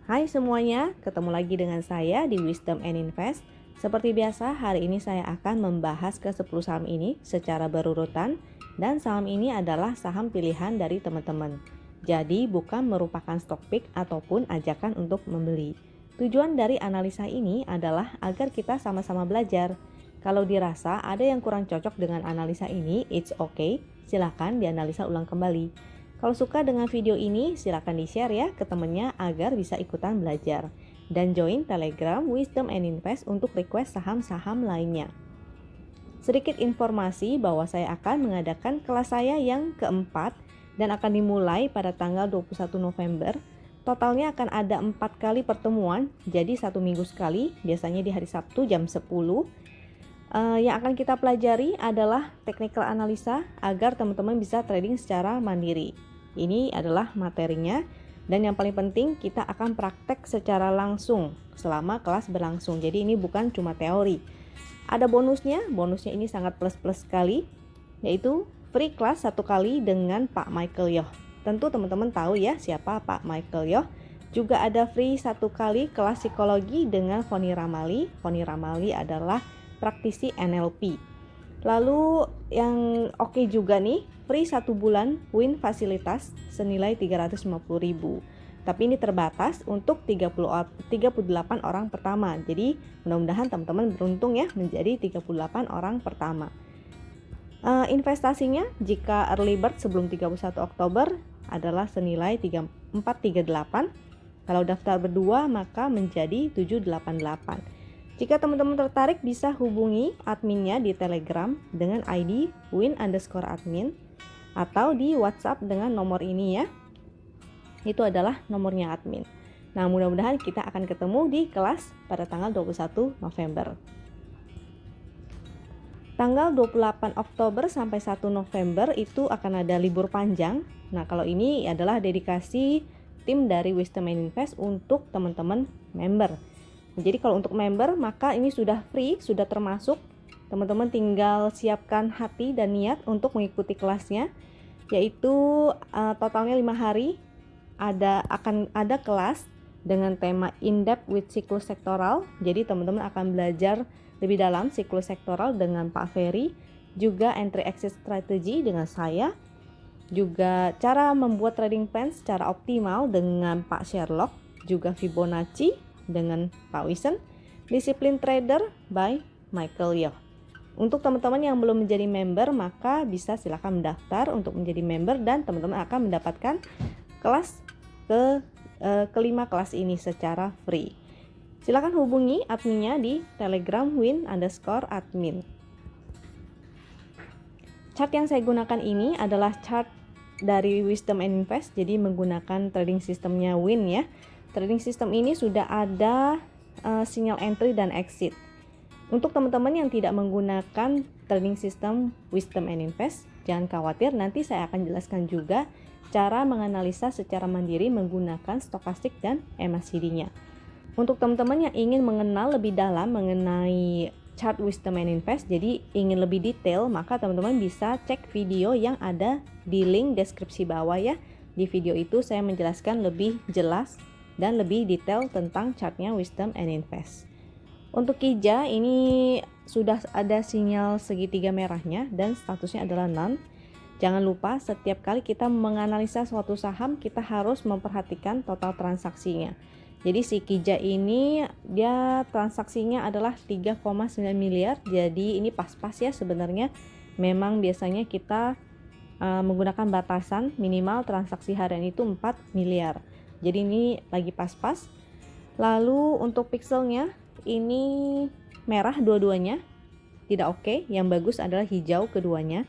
Hai semuanya, ketemu lagi dengan saya di Wisdom and Invest. Seperti biasa, hari ini saya akan membahas ke 10 saham ini secara berurutan, dan saham ini adalah saham pilihan dari teman-teman. Jadi bukan merupakan stock pick ataupun ajakan untuk membeli. Tujuan dari analisa ini adalah agar kita sama-sama belajar. Kalau dirasa ada yang kurang cocok dengan analisa ini, it's okay, silakan dianalisa ulang kembali. Kalau suka dengan video ini, silakan di-share ya ke temennya agar bisa ikutan belajar. Dan join Telegram Wisdom and Invest untuk request saham-saham lainnya. Sedikit informasi bahwa saya akan mengadakan kelas saya yang keempat dan akan dimulai pada tanggal 21 November. Totalnya akan ada 4 kali pertemuan, jadi 1 minggu sekali, biasanya di hari Sabtu jam 10. Yang akan kita pelajari adalah technical analisa agar teman-teman bisa trading secara mandiri. Ini adalah materinya, dan yang paling penting kita akan praktek secara langsung selama kelas berlangsung. Jadi ini bukan cuma teori. Ada bonusnya ini sangat plus-plus sekali, yaitu free class 1 kali dengan Pak Michael Yoh. Tentu teman-teman tahu ya siapa Pak Michael Yoh. Juga ada free 1 kali kelas psikologi dengan Foni Ramali. Foni Ramali adalah praktisi NLP. Lalu yang oke juga nih, free 1 bulan Win fasilitas senilai 350.000. Tapi ini terbatas untuk 38 orang pertama. Jadi mudah-mudahan teman-teman beruntung ya menjadi 38 orang pertama. Investasinya jika early bird sebelum 31 Oktober adalah senilai 438. Kalau daftar berdua maka menjadi 788. Jika teman-teman tertarik bisa hubungi adminnya di Telegram dengan ID win_admin atau di WhatsApp dengan nomor ini ya. Itu adalah nomornya admin. Nah, mudah-mudahan kita akan ketemu di kelas pada tanggal 21 November. Tanggal 28 Oktober sampai 1 November itu akan ada libur panjang. Nah, kalau ini adalah dedikasi tim dari Wisdom and Invest untuk teman-teman member. Jadi kalau untuk member maka ini sudah free, sudah termasuk. Teman-teman tinggal siapkan hati dan niat untuk mengikuti kelasnya, yaitu totalnya 5 hari. Akan ada kelas dengan tema in-depth with siklus sektoral. Jadi teman-teman akan belajar lebih dalam siklus sektoral dengan Pak Ferry, juga entry exit strategy dengan saya, juga cara membuat trading plan secara optimal dengan Pak Sherlock, juga Fibonacci dengan Pak Wisen, disiplin trader by Michael Yoh. Untuk teman-teman yang belum menjadi member maka bisa silakan mendaftar untuk menjadi member, dan teman-teman akan mendapatkan kelas kelima kelas ini secara free. Silakan hubungi adminnya di Telegram win_admin. Chart yang saya gunakan ini adalah chart dari Wisdom and Invest, jadi menggunakan trading sistemnya Win ya. Trading system ini sudah ada sinyal entry dan exit. Untuk teman-teman yang tidak menggunakan trading system Wisdom and Invest, jangan khawatir, nanti saya akan jelaskan juga cara menganalisa secara mandiri menggunakan stokastik dan MACD-nya. Untuk teman-teman yang ingin mengenal lebih dalam mengenai chart Wisdom and Invest, jadi ingin lebih detail, maka teman-teman bisa cek video yang ada di link deskripsi bawah ya. Di video itu saya menjelaskan lebih jelas dan lebih detail tentang chartnya Wisdom and Invest. Untuk KIJA ini sudah ada sinyal segitiga merahnya dan statusnya adalah none. Jangan lupa setiap kali kita menganalisa suatu saham kita harus memperhatikan total transaksinya. Jadi si KIJA ini dia transaksinya adalah 3,9 miliar. Jadi ini pas-pas ya sebenarnya. Memang biasanya kita menggunakan batasan minimal transaksi harian itu 4 miliar. Jadi ini lagi pas-pas. Lalu untuk pixelnya ini merah dua-duanya, tidak oke. Yang bagus adalah hijau keduanya.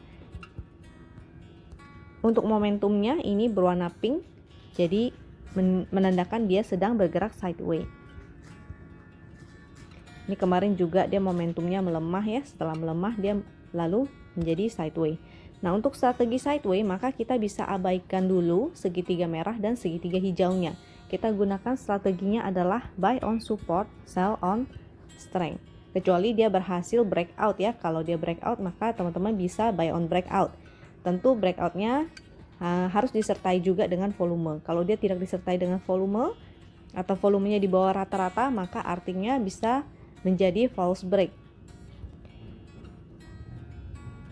Untuk momentumnya ini berwarna pink, jadi menandakan dia sedang bergerak sideways. Ini kemarin juga dia momentumnya melemah ya, setelah melemah dia lalu menjadi sideways. Nah, untuk strategi sideways maka kita bisa abaikan dulu segitiga merah dan segitiga hijaunya. Kita gunakan strateginya adalah buy on support, sell on strength. Kecuali dia berhasil breakout ya. Kalau dia breakout maka teman-teman bisa buy on breakout. Tentu breakoutnya harus disertai juga dengan volume. Kalau dia tidak disertai dengan volume, atau volumenya di bawah rata-rata, maka artinya bisa menjadi false break.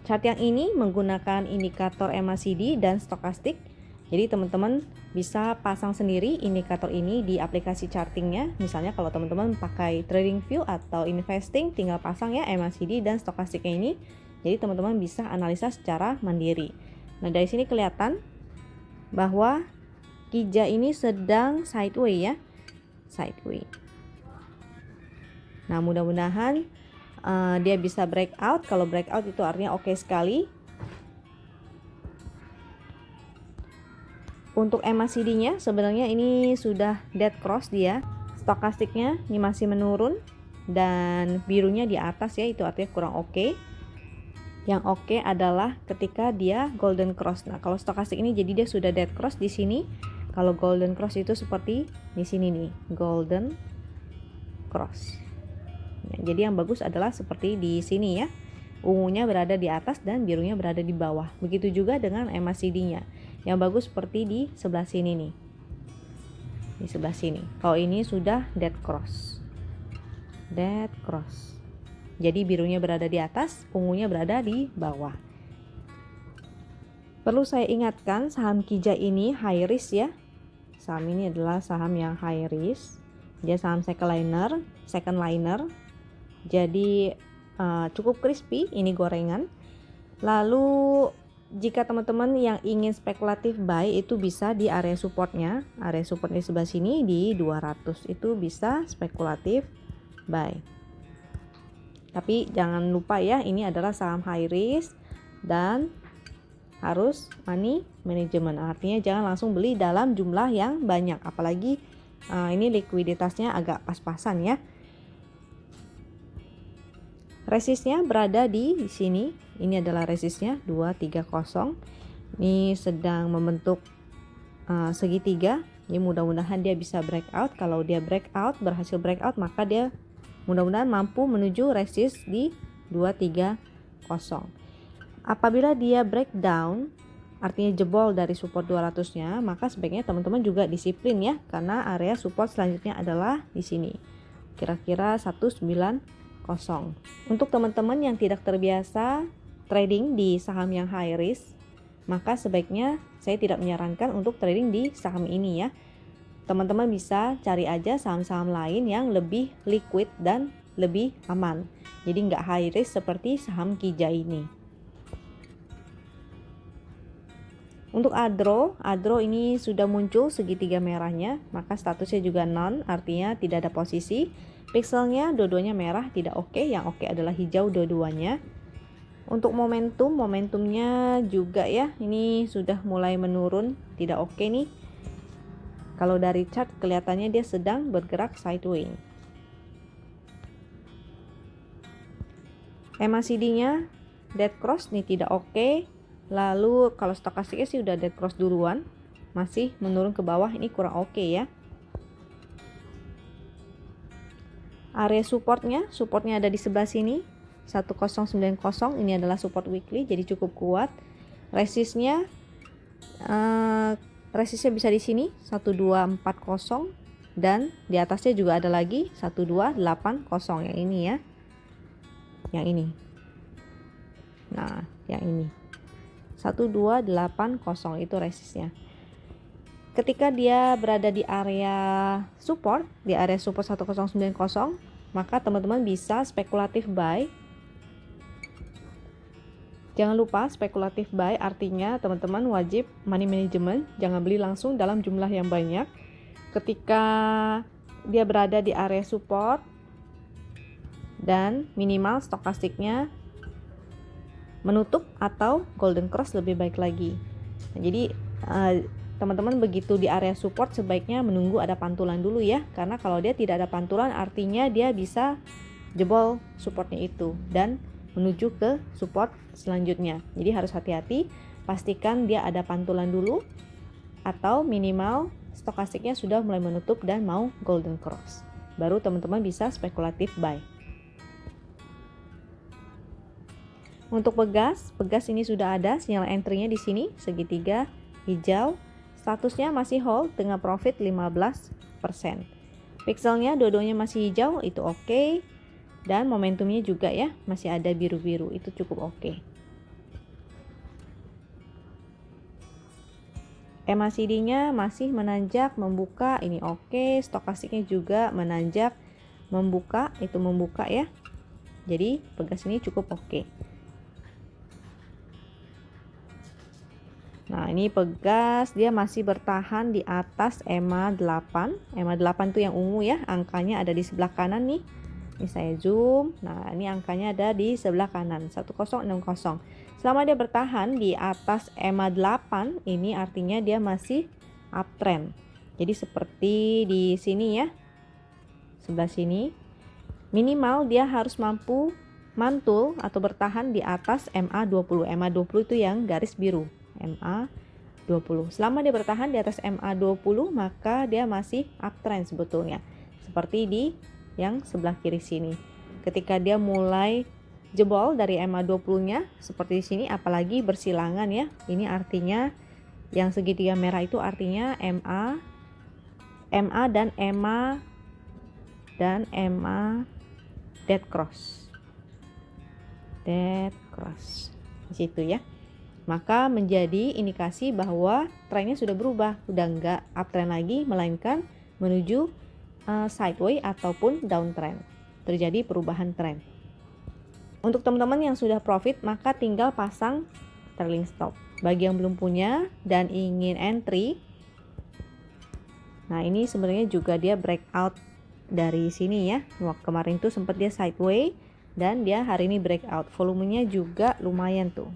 Chart yang ini menggunakan indikator MACD dan stokastik. Jadi teman-teman bisa pasang sendiri indikator ini di aplikasi chartingnya. Misalnya kalau teman-teman pakai TradingView atau investing, tinggal pasang ya MACD dan stokastiknya ini. Jadi teman-teman bisa analisa secara mandiri. Nah, dari sini kelihatan bahwa Kijia ini sedang sideways ya, sideways. Nah, mudah-mudahan dia bisa breakout. Kalau breakout itu artinya oke sekali. Untuk MACD-nya sebenarnya ini sudah dead cross dia. Stokastiknya ini masih menurun dan birunya di atas ya, itu artinya kurang oke. Yang oke adalah ketika dia golden cross. Nah, kalau stokastik ini jadi dia sudah dead cross di sini. Kalau golden cross itu seperti di sini nih, golden cross. Ya, jadi yang bagus adalah seperti di sini ya. Ungunya berada di atas dan birunya berada di bawah. Begitu juga dengan MACD-nya. Yang bagus seperti di sebelah sini nih. Di sebelah sini. Kalau ini sudah dead cross. Dead cross. Jadi birunya berada di atas, ungunya berada di bawah. Perlu saya ingatkan, saham Kijia ini high risk ya. Saham ini adalah saham yang high risk. Dia saham second liner. Jadi cukup crispy, ini gorengan. Lalu jika teman-teman yang ingin spekulatif buy itu bisa di area supportnya. Area support di sebelah sini di 200 itu bisa spekulatif buy. Tapi jangan lupa ya, ini adalah saham high risk dan harus money management. Artinya jangan langsung beli dalam jumlah yang banyak. Apalagi ini likuiditasnya agak pas-pasan ya. Resistnya berada di sini. Ini adalah resistnya 230. Ini sedang membentuk segitiga. Jadi mudah-mudahan dia bisa breakout. Kalau dia berhasil breakout, maka dia mudah-mudahan mampu menuju resist di 230. Apabila dia breakdown, artinya jebol dari support 200-nya, maka sebaiknya teman-teman juga disiplin ya, karena area support selanjutnya adalah di sini. Kira-kira 190. Untuk teman-teman yang tidak terbiasa trading di saham yang high risk, maka sebaiknya saya tidak menyarankan untuk trading di saham ini ya. Teman-teman bisa cari aja saham-saham lain yang lebih liquid dan lebih aman. Jadi nggak high risk seperti saham Kijia ini. Untuk Adro ini sudah muncul segitiga merahnya, maka statusnya juga non, artinya tidak ada posisi. Pixelnya dua-duanya merah, tidak oke. Yang oke adalah hijau dua-duanya. Untuk momentumnya juga ya, ini sudah mulai menurun, tidak oke nih. Kalau dari chart kelihatannya dia sedang bergerak sideways. MACD-nya dead cross nih, tidak oke. Lalu kalau stokastiknya sih udah dead cross duluan, masih menurun ke bawah, ini kurang oke ya. Area supportnya ada di sebelah sini 1090. Ini adalah support weekly, jadi cukup kuat. Resistnya bisa di sini 1240 dan di atasnya juga ada lagi 1280 yang ini ya. Yang ini. Nah, yang ini 1280 itu resistnya. Ketika dia berada di area support 1090, maka teman-teman bisa spekulatif buy. Jangan lupa spekulatif buy artinya teman-teman wajib money management, jangan beli langsung dalam jumlah yang banyak. Ketika dia berada di area support dan minimal stokastiknya menutup atau golden cross lebih baik lagi. Nah, jadi teman-teman begitu di area support sebaiknya menunggu ada pantulan dulu ya, karena kalau dia tidak ada pantulan artinya dia bisa jebol supportnya itu dan menuju ke support selanjutnya. Jadi harus hati-hati, pastikan dia ada pantulan dulu atau minimal stokastiknya sudah mulai menutup dan mau golden cross. Baru teman-teman bisa spekulatif buy. Untuk Pegas ini sudah ada sinyal entry-nya di sini segitiga hijau. Statusnya masih hold dengan profit 15%. Pixelnya dua-duanya masih hijau, itu oke. Dan momentumnya juga ya, masih ada biru-biru, itu cukup oke. MACD-nya masih menanjak, membuka, ini oke. Stokastiknya juga menanjak, membuka, itu membuka ya. Jadi pegas ini cukup oke. Nah, ini pegas, dia masih bertahan di atas EMA 8. EMA 8 tuh yang ungu ya, angkanya ada di sebelah kanan nih. Ini saya zoom. Nah, ini angkanya ada di sebelah kanan, 1060. Selama dia bertahan di atas EMA 8, ini artinya dia masih uptrend. Jadi seperti di sini ya. Sebelah sini. Minimal dia harus mampu mantul atau bertahan di atas MA20. MA20 itu yang garis biru. MA20. Selama dia bertahan di atas MA20, maka dia masih uptrend sebetulnya. Seperti di yang sebelah kiri sini. Ketika dia mulai jebol dari MA20-nya seperti di sini, apalagi bersilangan ya. Ini artinya yang segitiga merah itu artinya MA dan MA dead cross. Dead cross. Di situ ya. Maka menjadi indikasi bahwa trennya sudah berubah, udah nggak uptrend lagi, melainkan menuju sideways ataupun downtrend. Terjadi perubahan tren. Untuk teman-teman yang sudah profit, maka tinggal pasang trailing stop. Bagi yang belum punya dan ingin entry, nah ini sebenarnya juga dia breakout dari sini ya. Kemarin tuh sempat dia sideways dan dia hari ini breakout. Volumenya juga lumayan tuh.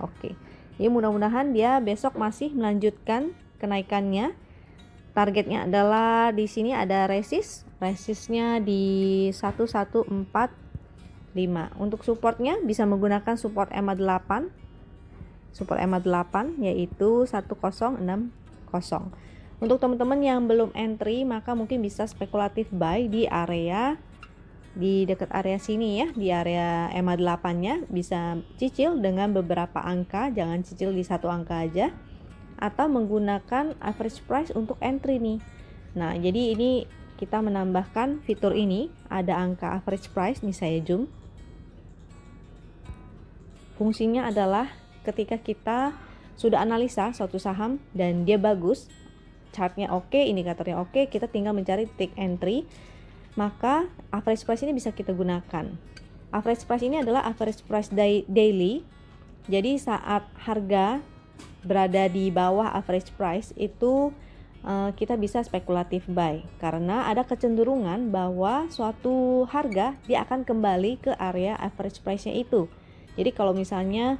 Oke. Ya mudah-mudahan dia besok masih melanjutkan kenaikannya. Targetnya adalah di sini ada resistnya di 1145. Untuk supportnya bisa menggunakan support EMA 8. Support EMA 8 yaitu 1060. Untuk teman-teman yang belum entry, maka mungkin bisa spekulatif buy di area di dekat area sini ya, di area EMA 8-nya, bisa cicil dengan beberapa angka, jangan cicil di satu angka aja, atau menggunakan average price untuk entry nih. Nah, jadi ini kita menambahkan fitur ini, ada angka average price nih, saya zoom. Fungsinya adalah ketika kita sudah analisa suatu saham dan dia bagus, chartnya oke, indikatornya oke, kita tinggal mencari titik entry. Maka average price ini bisa kita gunakan. Average price ini adalah average price daily. Jadi saat harga berada di bawah average price itu kita bisa spekulatif buy, karena ada kecenderungan bahwa suatu harga dia akan kembali ke area average price-nya itu. Jadi kalau misalnya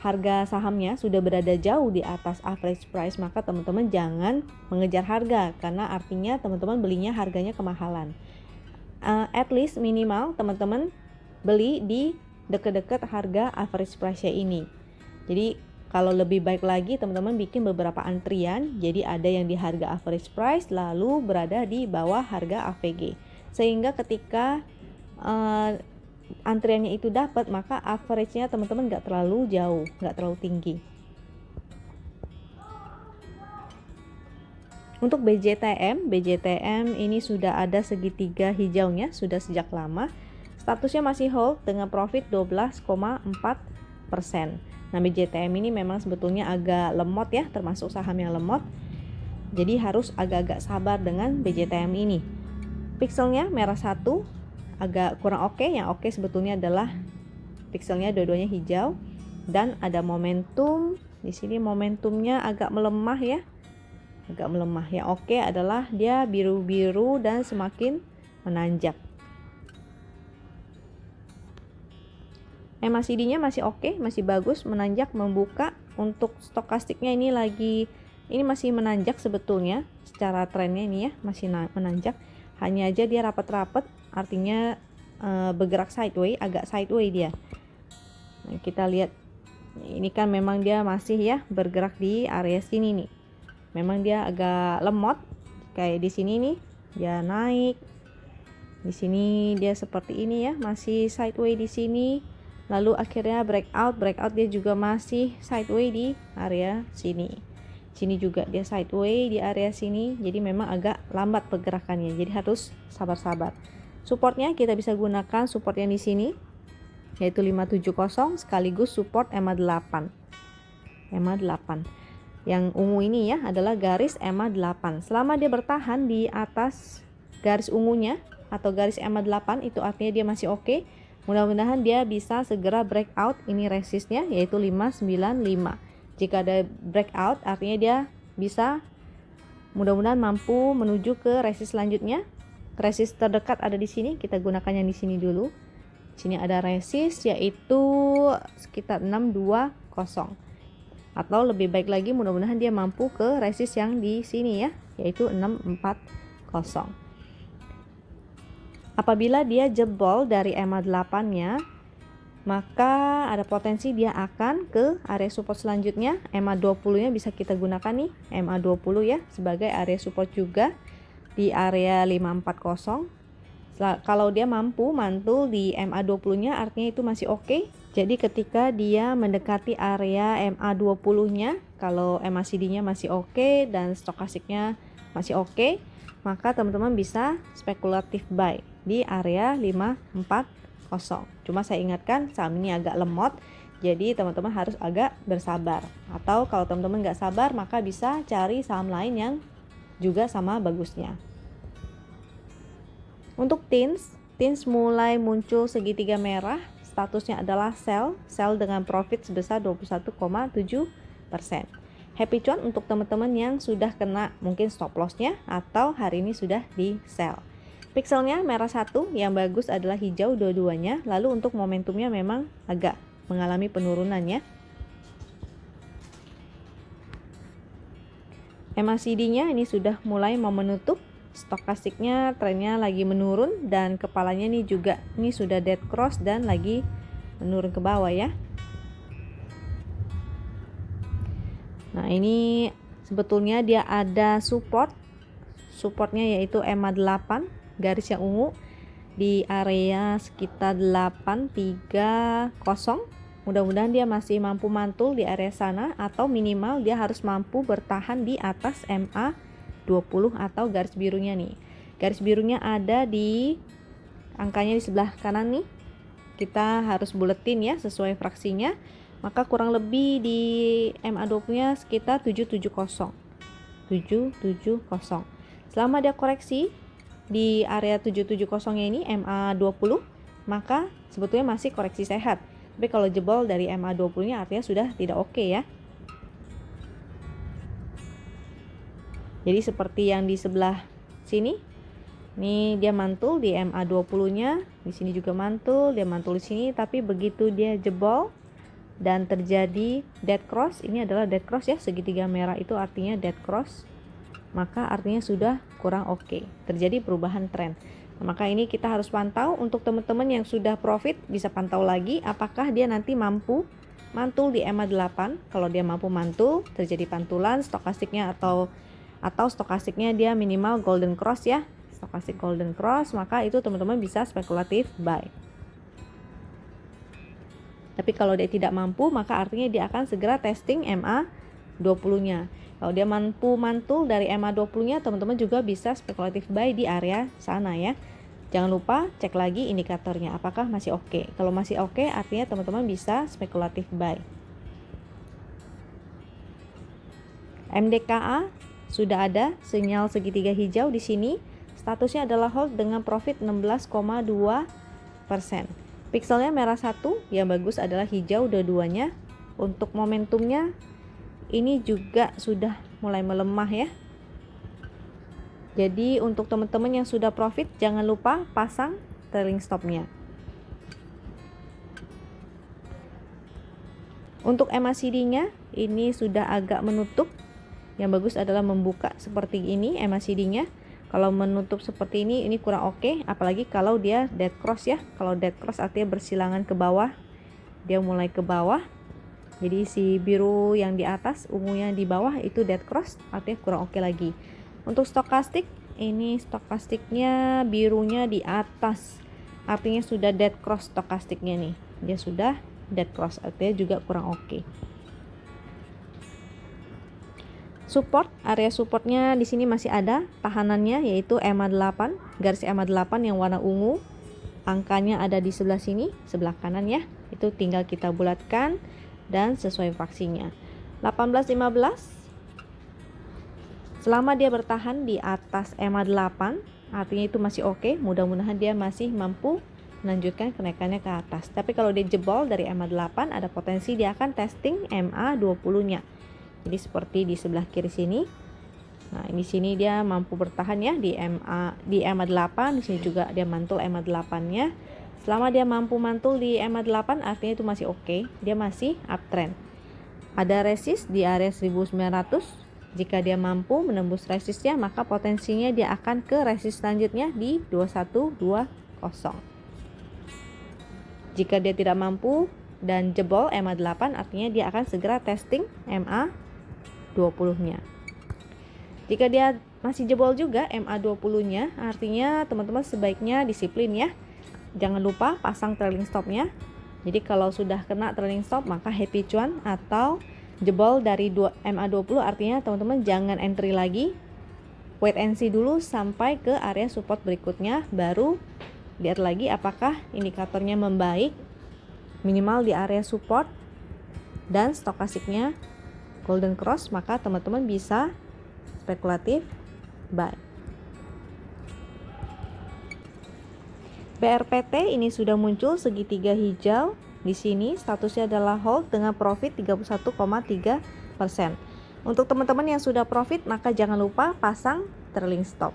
harga sahamnya sudah berada jauh di atas average price, maka teman-teman jangan mengejar harga, karena artinya teman-teman belinya harganya kemahalan. At least minimal teman-teman beli di dekat-dekat harga average price-nya ini. Jadi kalau lebih baik lagi teman-teman bikin beberapa antrian, jadi ada yang di harga average price lalu berada di bawah harga AVG, sehingga ketika antriannya itu dapat, maka average-nya teman-teman nggak terlalu jauh, nggak terlalu tinggi. Untuk BJTM ini sudah ada segitiga hijaunya, sudah sejak lama. Statusnya masih hold dengan profit 12,4%. Nah, BJTM ini memang sebetulnya agak lemot ya, termasuk saham yang lemot. Jadi harus agak-agak sabar dengan BJTM ini. Pixelnya merah satu, agak kurang oke. Yang oke sebetulnya adalah pixelnya dua-duanya hijau dan ada momentum. Di sini momentumnya agak melemah ya. Agak melemah. Yang oke adalah dia biru-biru dan semakin menanjak. MACD-nya masih oke, masih bagus, menanjak, membuka. Untuk stokastiknya ini masih menanjak sebetulnya. Secara trennya ini ya masih menanjak. Hanya aja dia rapat-rapat, artinya bergerak sideways, agak sideways dia. Nah, kita lihat ini kan memang dia masih ya bergerak di area sini nih. Memang dia agak lemot, kayak di sini nih dia naik, di sini dia seperti ini ya, masih sideways di sini, lalu akhirnya breakout dia juga masih sideways di area sini. Sini juga dia sideways di area sini, jadi memang agak lambat pergerakannya, jadi harus sabar-sabar. Supportnya kita bisa gunakan support yang di sini, yaitu 570 sekaligus support EMA 8. EMA 8. Yang ungu ini ya adalah garis EMA 8. Selama dia bertahan di atas garis ungunya atau garis EMA 8, itu artinya dia masih oke. Mudah-mudahan dia bisa segera breakout ini resistnya, yaitu 595. Jika ada breakout artinya dia bisa mudah-mudahan mampu menuju ke resist selanjutnya. Resist terdekat ada di sini, kita gunakan yang di sini dulu. Sini ada resist yaitu sekitar 620. Atau lebih baik lagi mudah-mudahan dia mampu ke resist yang di sini ya, yaitu 640. Apabila dia jebol dari EMA 8-nya, maka ada potensi dia akan ke area support selanjutnya. EMA 20-nya bisa kita gunakan nih, EMA 20 ya, sebagai area support juga di area 540. Kalau dia mampu mantul di EMA 20-nya artinya itu masih oke. Jadi ketika dia mendekati area EMA 20-nya, kalau MACD-nya masih oke dan stokastiknya masih oke, maka teman-teman bisa spekulatif buy di area 540. Cuma saya ingatkan saham ini agak lemot, jadi teman-teman harus agak bersabar. Atau kalau teman-teman nggak sabar, maka bisa cari saham lain yang juga sama bagusnya. Untuk TINS mulai muncul segitiga merah, statusnya adalah sell dengan profit sebesar 21,7%. Happy cuan untuk teman-teman yang sudah kena mungkin stop lossnya atau hari ini sudah di sell. Pixelnya merah 1, yang bagus adalah hijau dua-duanya. Lalu untuk momentumnya memang agak mengalami penurunan ya. MACD-nya ini sudah mulai mau menutup. Stokastiknya trennya lagi menurun dan kepalanya ini juga ini sudah dead cross dan lagi menurun ke bawah ya. Nah, ini sebetulnya dia ada supportnya yaitu EMA 8, garis yang ungu di area sekitar 830. Mudah-mudahan dia masih mampu mantul di area sana, atau minimal dia harus mampu bertahan di atas MA 20 atau garis birunya nih. Garis birunya ada di angkanya di sebelah kanan nih. Kita harus buletin ya sesuai fraksinya. Maka kurang lebih di MA 20-nya sekitar 770. Selama dia koreksi di area 770-nya ini MA 20, maka sebetulnya masih koreksi sehat. Tapi kalau jebol dari MA 20-nya artinya sudah tidak oke ya. Jadi seperti yang di sebelah sini. Ini dia mantul di MA 20-nya, di sini juga mantul, dia mantul di sini, tapi begitu dia jebol dan terjadi dead cross, ini adalah dead cross ya, segitiga merah itu artinya dead cross, maka artinya sudah kurang oke, terjadi perubahan tren. Maka ini kita harus pantau. Untuk teman-teman yang sudah profit bisa pantau lagi apakah dia nanti mampu mantul di EMA 8. Kalau dia mampu mantul, terjadi pantulan stokastiknya atau stokastiknya dia minimal golden cross ya, stokastik golden cross, maka itu teman-teman bisa spekulatif buy. Tapi kalau dia tidak mampu, maka artinya dia akan segera testing MA 20-nya. Kalau dia mampu mantul dari MA 20-nya, teman-teman juga bisa spekulatif buy di area sana ya. Jangan lupa cek lagi indikatornya apakah masih oke. Kalau masih oke, artinya teman-teman bisa spekulatif buy. MDKA sudah ada sinyal segitiga hijau di sini. Statusnya adalah hold dengan profit 16,2%. Pixelnya merah 1, yang bagus adalah hijau dua-duanya. Untuk momentumnya ini juga sudah mulai melemah ya. Jadi untuk teman-teman yang sudah profit, jangan lupa pasang trailing stopnya. Untuk MACD-nya ini sudah agak menutup. Yang bagus adalah membuka seperti ini MACD-nya. Kalau menutup seperti ini kurang oke, apalagi kalau dia dead cross ya. Kalau dead cross artinya bersilangan ke bawah. Dia mulai ke bawah. Jadi si biru yang di atas, ungunya di bawah itu dead cross, artinya kurang oke lagi. Untuk stokastik, ini stokastiknya birunya di atas. Artinya sudah dead cross stokastiknya nih. Dia sudah dead cross, artinya juga kurang oke. Support, area supportnya di sini masih ada tahanannya, yaitu EMA 8, garis EMA 8 yang warna ungu. Angkanya ada di sebelah sini, sebelah kanan ya. Itu tinggal kita bulatkan dan sesuai faksinya. 18-15. Selama dia bertahan di atas EMA 8, artinya itu masih oke. Mudah-mudahan dia masih mampu melanjutkan kenaikannya ke atas. Tapi kalau dia jebol dari EMA 8, ada potensi dia akan testing MA 20-nya. Jadi seperti di sebelah kiri sini. Nah, di sini dia mampu bertahan ya di EMA 8, di sini juga dia mantul EMA 8-nya. Selama dia mampu mantul di EMA 8, artinya itu masih oke, dia masih uptrend. Ada resist di area 1900. Jika dia mampu menembus resistnya, maka potensinya dia akan ke resist selanjutnya di 2120. Jika dia tidak mampu dan jebol EMA 8, artinya dia akan segera testing MA 20-nya. Jika dia masih jebol juga MA 20-nya, artinya teman-teman sebaiknya disiplin ya. Jangan lupa pasang trailing stopnya. Jadi kalau sudah kena trailing stop, maka happy cuan, atau jebol dari MA 20, artinya teman-teman jangan entry lagi. Wait and see dulu sampai ke area support berikutnya, baru lihat lagi apakah indikatornya membaik minimal di area support dan stokastiknya golden cross, maka teman-teman bisa spekulatif buy. BRPT ini sudah muncul segitiga hijau. Di sini statusnya adalah hold dengan profit 31,3%. Untuk teman-teman yang sudah profit, maka jangan lupa pasang trailing stop.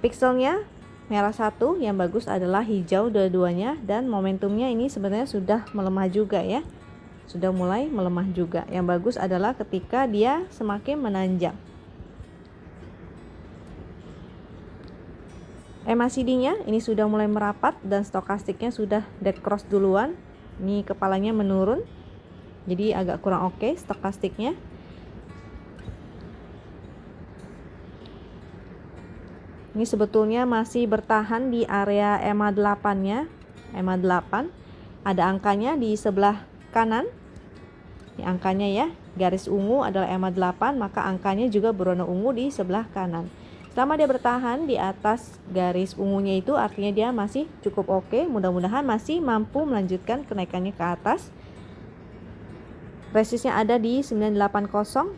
Pixelnya merah satu, yang bagus adalah hijau dua-duanya, dan momentumnya ini sebenarnya sudah melemah juga ya. Sudah mulai melemah juga. Yang bagus adalah ketika dia semakin menanjak. MACD-nya ini sudah mulai merapat dan stokastiknya sudah dead cross duluan. Ini kepalanya menurun. Jadi agak kurang oke stokastiknya. Ini sebetulnya masih bertahan di area EMA 8-nya. EMA 8 ada angkanya di sebelah kanan. Ini angkanya ya, garis ungu adalah EMA 8, maka angkanya juga berwarna ungu di sebelah kanan. Selama dia bertahan di atas garis ungunya itu, artinya dia masih cukup oke. Mudah-mudahan masih mampu melanjutkan kenaikannya ke atas. Resistnya ada di 980.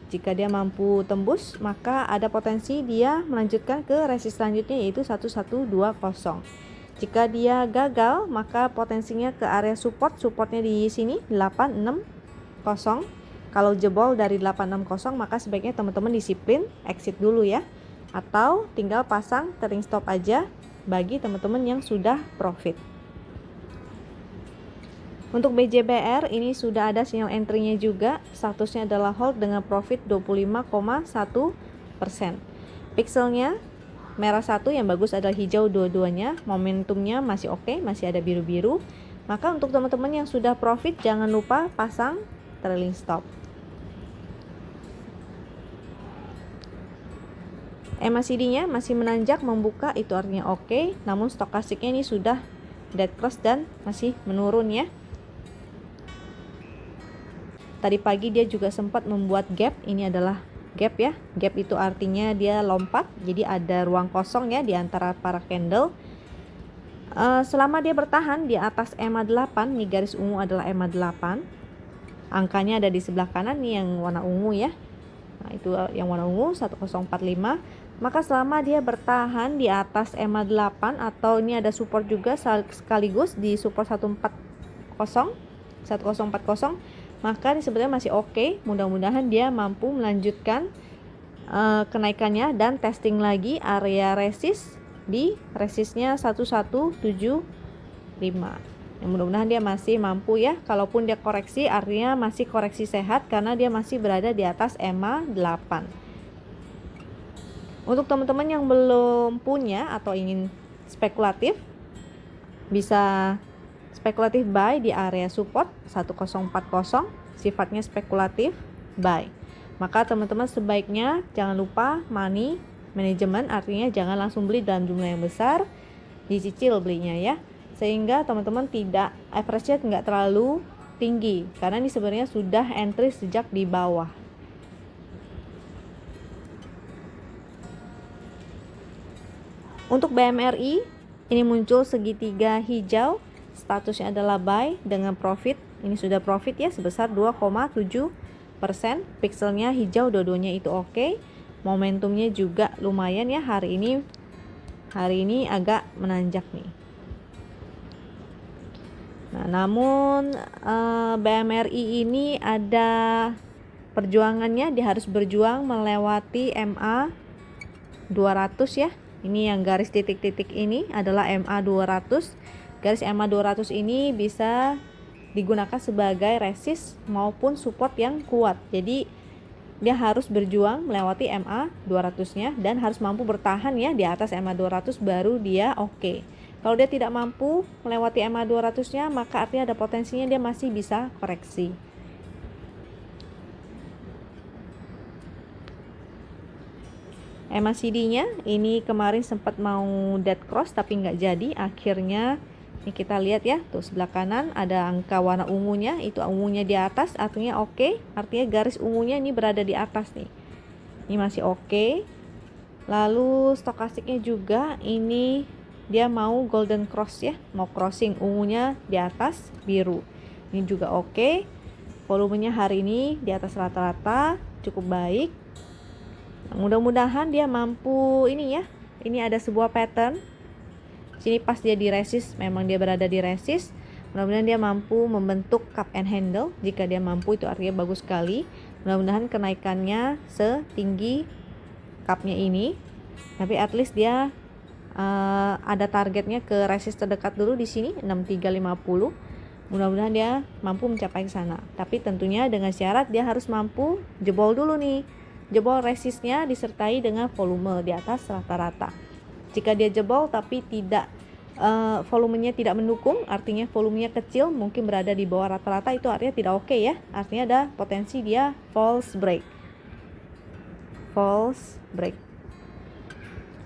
Jika dia mampu tembus, maka ada potensi dia melanjutkan ke resist selanjutnya, yaitu 1120. Jika dia gagal, maka potensinya ke area support. Supportnya di sini 860. Kalau jebol dari 860, maka sebaiknya teman-teman disiplin exit dulu ya, atau tinggal pasang trailing stop aja bagi teman-teman yang sudah profit. Untuk BJBR ini sudah ada sinyal entry-nya juga. Statusnya adalah hold dengan profit 25,1%. Pixelnya merah satu, yang bagus adalah hijau dua-duanya. Momentumnya masih oke, masih ada biru-biru. Maka untuk teman-teman yang sudah profit, jangan lupa pasang trailing stop. MACD-nya masih menanjak membuka, itu artinya oke. Namun stokastiknya ini sudah dead cross dan masih menurun ya. Tadi pagi dia juga sempat membuat gap. Ini adalah gap ya. Gap itu artinya dia lompat. Jadi ada ruang kosong ya di antara para candle. Selama dia bertahan di atas EMA 8, nih garis ungu adalah EMA 8. Angkanya ada di sebelah kanan nih yang warna ungu ya. Nah, itu yang warna ungu 1045. Maka selama dia bertahan di atas EMA 8, atau ini ada support juga sekaligus di support 1040, maka ini sebenarnya masih oke. Mudah-mudahan dia mampu melanjutkan kenaikannya dan testing lagi area resist di resistnya 1175. Ya, mudah-mudahan dia masih mampu ya. Kalaupun dia koreksi, artinya masih koreksi sehat karena dia masih berada di atas EMA 8. Untuk teman-teman yang belum punya atau ingin spekulatif, bisa spekulatif buy di area support 1040, sifatnya spekulatif buy. Maka teman-teman sebaiknya jangan lupa money management, artinya jangan langsung beli dalam jumlah yang besar, dicicil belinya ya, sehingga teman-teman tidak average-nya nggak terlalu tinggi, karena ini sebenarnya sudah entry sejak di bawah. Untuk BMRI ini muncul segitiga hijau, statusnya adalah buy dengan profit. Ini sudah profit ya sebesar 2,7%. Pixelnya hijau, dua-duanya itu oke. Momentumnya juga lumayan ya hari ini agak menanjak nih. Nah, namun BMRI ini ada perjuangannya, dia harus berjuang melewati MA 200 ya. Ini yang garis titik-titik ini adalah MA 200. Garis MA 200 ini bisa digunakan sebagai resist maupun support yang kuat. Jadi dia harus berjuang melewati MA 200-nya dan harus mampu bertahan ya di atas MA 200 baru dia oke. Kalau dia tidak mampu melewati MA 200-nya, maka artinya ada potensinya dia masih bisa koreksi. MACD-nya ini kemarin sempat mau dead cross tapi nggak jadi. Akhirnya ini kita lihat ya, tuh sebelah kanan ada angka warna ungunya, itu ungunya di atas, artinya oke. Artinya garis ungunya ini berada di atas nih. Ini masih oke. Lalu stokastiknya juga ini dia mau golden cross ya, mau crossing, ungunya di atas, biru. Ini juga oke. Volumenya hari ini di atas rata-rata, cukup baik. Nah, mudah-mudahan dia mampu ini ya. Ini ada sebuah pattern. Sini pas dia di resist, memang dia berada di resist. Mudah-mudahan dia mampu membentuk cup and handle. Jika dia mampu itu artinya bagus sekali. Mudah-mudahan kenaikannya setinggi cupnya ini. Tapi at least dia ada targetnya ke resist terdekat dulu di sini 6350. Mudah-mudahan dia mampu mencapai ke sana. Tapi tentunya dengan syarat dia harus mampu jebol dulu nih. Jebol resistnya disertai dengan volume di atas rata-rata. Jika dia jebol tapi tidak volumenya tidak mendukung, artinya volumenya kecil, mungkin berada di bawah rata-rata, itu artinya tidak oke ya. Artinya ada potensi dia false break. False break.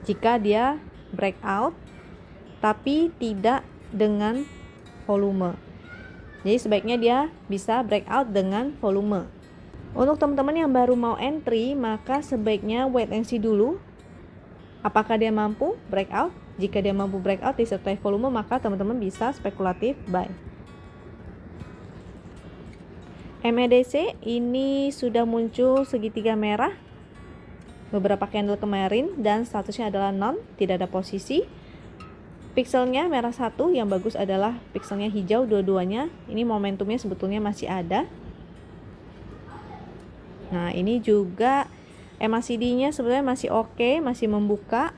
Jika dia breakout tapi tidak dengan volume. Jadi sebaiknya dia bisa breakout dengan volume. Untuk teman-teman yang baru mau entry, maka sebaiknya wait and see dulu. Apakah dia mampu breakout? Jika dia mampu breakout disertai volume, maka teman-teman bisa spekulatif buy. MEDC ini sudah muncul segitiga merah beberapa candle kemarin dan statusnya adalah non, tidak ada posisi. Pixelnya merah satu, yang bagus adalah pixelnya hijau dua-duanya. Ini momentumnya sebetulnya masih ada. Nah, ini juga MACD-nya sebenarnya masih oke, masih membuka.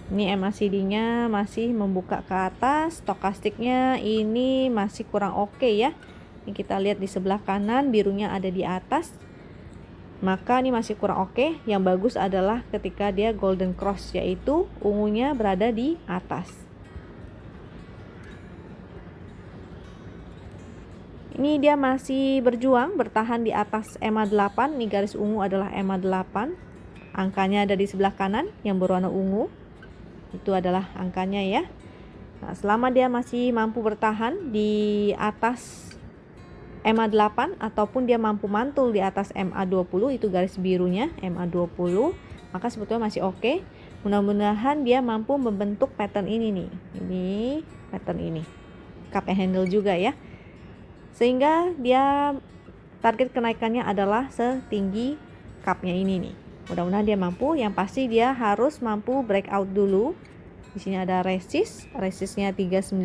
Ini MACD-nya masih membuka ke atas, stokastiknya ini masih kurang oke ya. Ini kita lihat di sebelah kanan, birunya ada di atas. Maka ini masih kurang oke. Yang bagus adalah ketika dia golden cross, yaitu ungunya berada di atas. Ini dia masih berjuang bertahan di atas EMA 8. Ini garis ungu adalah EMA 8. Angkanya ada di sebelah kanan yang berwarna ungu. Itu adalah angkanya ya. Nah, selama dia masih mampu bertahan di atas MA 8 ataupun dia mampu mantul di atas MA 20, itu garis birunya MA 20, maka sebetulnya masih oke. Mudah-mudahan dia mampu membentuk pattern ini nih. Ini pattern ini. Cup and handle juga ya. Sehingga dia target kenaikannya adalah setinggi cupnya ini nih. Mudah-mudahan dia mampu. Yang pasti dia harus mampu breakout dulu. Di sini ada resistnya 398.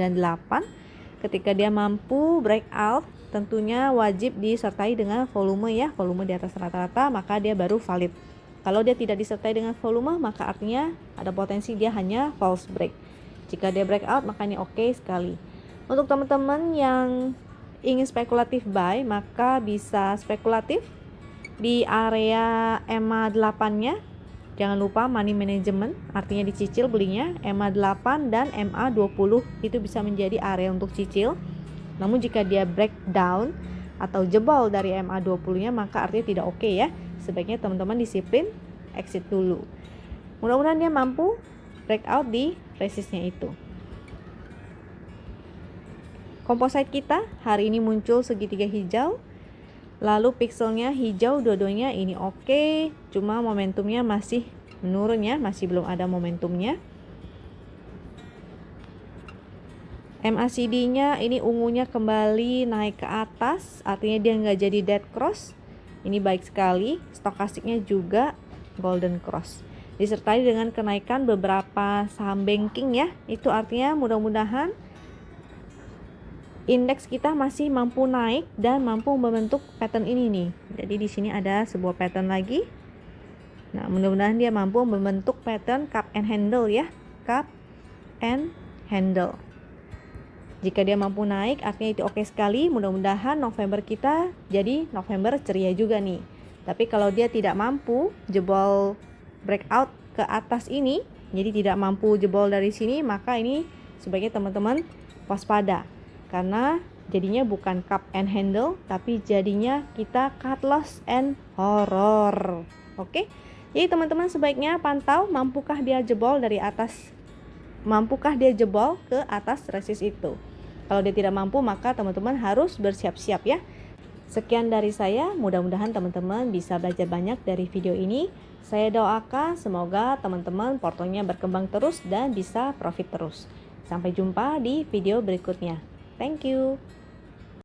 Ketika dia mampu breakout, tentunya wajib disertai dengan volume ya, volume di atas rata-rata, maka dia baru valid. Kalau dia tidak disertai dengan volume, maka artinya ada potensi dia hanya false break. Jika dia breakout, maka ini oke sekali. Untuk teman-teman yang ingin spekulatif buy, maka bisa spekulatif di area EMA 8-nya. Jangan lupa money management, artinya dicicil belinya. EMA 8 dan MA 20 itu bisa menjadi area untuk cicil. Namun jika dia breakdown atau jebol dari MA 20-nya, maka artinya tidak oke ya. Sebaiknya teman-teman disiplin, exit dulu. Mudah-mudahan dia mampu breakout di resistnya itu. Composite kita hari ini muncul segitiga hijau. Lalu pixelnya hijau, dua-duanya ini oke. Cuma momentumnya masih menurun ya, masih belum ada momentumnya. MACD-nya ini ungunya kembali naik ke atas, artinya dia nggak jadi dead cross. Ini baik sekali. Stokastiknya juga golden cross, disertai dengan kenaikan beberapa saham banking ya. Itu artinya mudah-mudahan indeks kita masih mampu naik dan mampu membentuk pattern ini nih. Jadi di sini ada sebuah pattern lagi. Nah, mudah-mudahan dia mampu membentuk pattern cup and handle ya. Cup and handle. Jika dia mampu naik, artinya itu oke sekali. Mudah-mudahan November kita jadi November ceria juga nih. Tapi kalau dia tidak mampu jebol breakout ke atas ini, jadi tidak mampu jebol dari sini, maka ini sebaiknya teman-teman waspada. Karena jadinya bukan cup and handle, tapi jadinya kita cut loss and horror. Oke? Jadi teman-teman sebaiknya pantau mampukah dia jebol dari atas, mampukah dia jebol ke atas resist itu. Kalau dia tidak mampu, maka teman-teman harus bersiap-siap ya. Sekian dari saya, mudah-mudahan teman-teman bisa belajar banyak dari video ini. Saya doakan semoga teman-teman portonya berkembang terus dan bisa profit terus. Sampai jumpa di video berikutnya. Thank you.